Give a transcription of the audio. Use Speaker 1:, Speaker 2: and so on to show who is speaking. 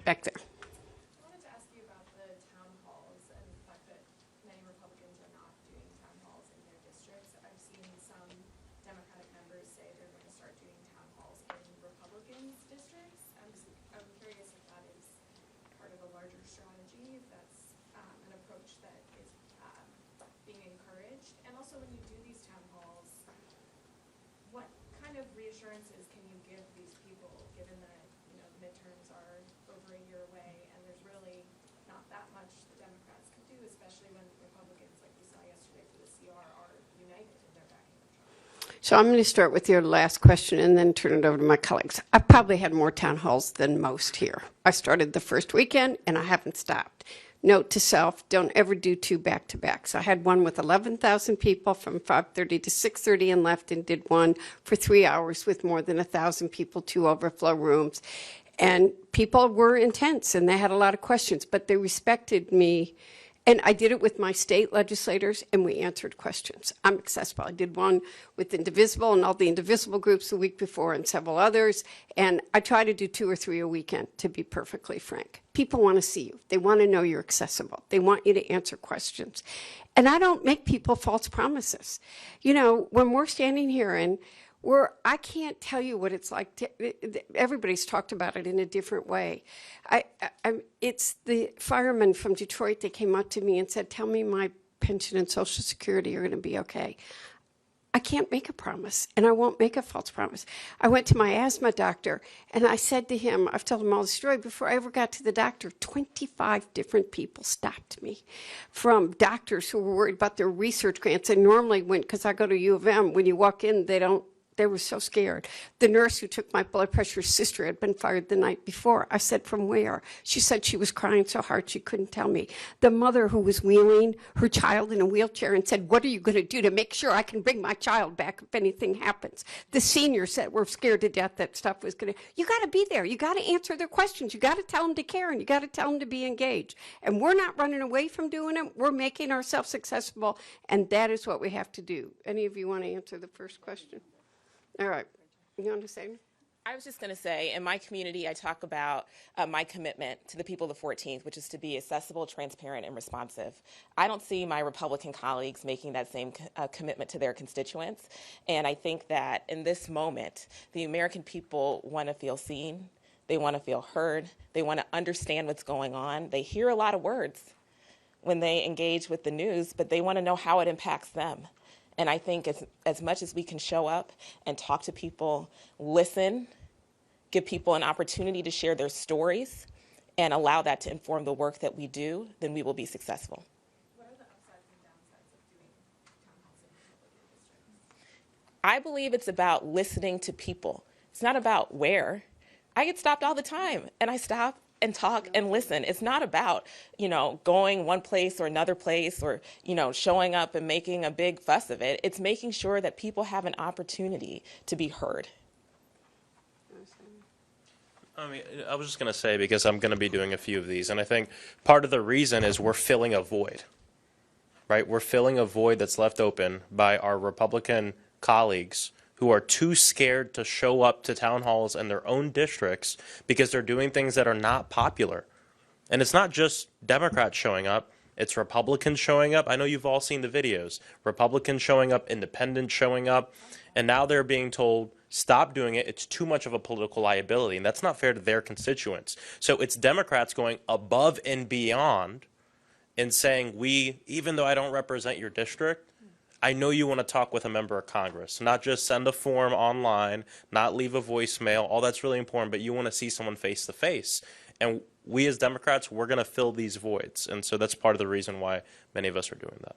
Speaker 1: back there.
Speaker 2: I wanted to ask you about the town halls and the fact that many Republicans are not doing town halls in their districts. I've seen some Democratic members say they're going to start doing town halls in Republicans' districts. I'm curious if that is part of a larger strategy, if that's an approach that is being encouraged. And also, when you do these town halls, what kind of reassurances can you give these people, given that midterms are over a year away, and there's really not that much the Democrats can do, especially when Republicans, like we saw yesterday for the CR, are united in their backing of Trump.
Speaker 1: So I'm going to start with your last question and then turn it over to my colleagues. I've probably had more town halls than most here. I started the first weekend, and I haven't stopped. Note to self, don't ever do 2 back-to-back. So I had one with 11,000 people from 5:30 to 6:30 and left, and did one for 3 hours with more than 1,000 people, 2 overflow rooms. And people were intense, and they had a lot of questions, but they respected me. And I did it with my state legislators, and we answered questions. I'm accessible. I did one with Indivisible and all the Indivisible groups the week before and several others. And I try to do 2 or 3 a weekend, to be perfectly frank. People want to see you. They want to know you're accessible. They want you to answer questions. And I don't make people false promises. When we're standing here and I can't tell you what it's like. Everybody's talked about it in a different way. It's the firemen from Detroit that came up to me and said, tell me my pension and Social Security are going to be okay. I can't make a promise, and I won't make a false promise. I went to my asthma doctor, and I said to him, I've told him all the story, before I ever got to the doctor, 25 different people stopped me, from doctors who were worried about their research grants. And normally, because I go to U of M, when you walk in, they were so scared. The nurse who took my blood pressure, sister, had been fired the night before. I said, from where? She said she was crying so hard she couldn't tell me. The mother who was wheeling her child in a wheelchair and said, what are you going to do to make sure I can bring my child back if anything happens? The seniors that were scared to death that stuff was going to, you got to be there. You got to answer their questions. You got to tell them to care, and you got to tell them to be engaged. And we're not running away from doing it. We're making ourselves accessible, and that is what we have to do. Any of you want to answer the first question? All right. You want to say?
Speaker 3: I was just going to say, in my community, I talk about my commitment to the people of the 14th, which is to be accessible, transparent, and responsive. I don't see my Republican colleagues making that same commitment to their constituents. And I think that in this moment, the American people want to feel seen. They want to feel heard. They want to understand what's going on. They hear a lot of words when they engage with the news, but they want to know how it impacts them. And I think as much as we can show up and talk to people, listen, give people an opportunity to share their stories, and allow that to inform the work that we do, then we will be successful.
Speaker 2: What are the upsides and downsides of doing town halls in Republican districts?
Speaker 3: I believe it's about listening to people. It's not about where. I get stopped all the time, and I stop and talk and listen. It's not about, going one place or another place, or, showing up and making a big fuss of it. It's making sure that people have an opportunity to be heard.
Speaker 4: I was just going to say, because I'm going to be doing a few of these, and I think part of the reason is we're filling a void, right? We're filling a void that's left open by our Republican colleagues who are too scared to show up to town halls in their own districts because they're doing things that are not popular. And it's not just Democrats showing up, it's Republicans showing up. I know you've all seen the videos. Republicans showing up, independents showing up, and now they're being told, stop doing it, it's too much of a political liability, and that's not fair to their constituents. So it's Democrats going above and beyond and saying, even though I don't represent your district, I know you want to talk with a member of Congress, not just send a form online, not leave a voicemail. All that's really important, but you want to see someone face to face. And we as Democrats, we're going to fill these voids. And so that's part of the reason why many of us are doing that.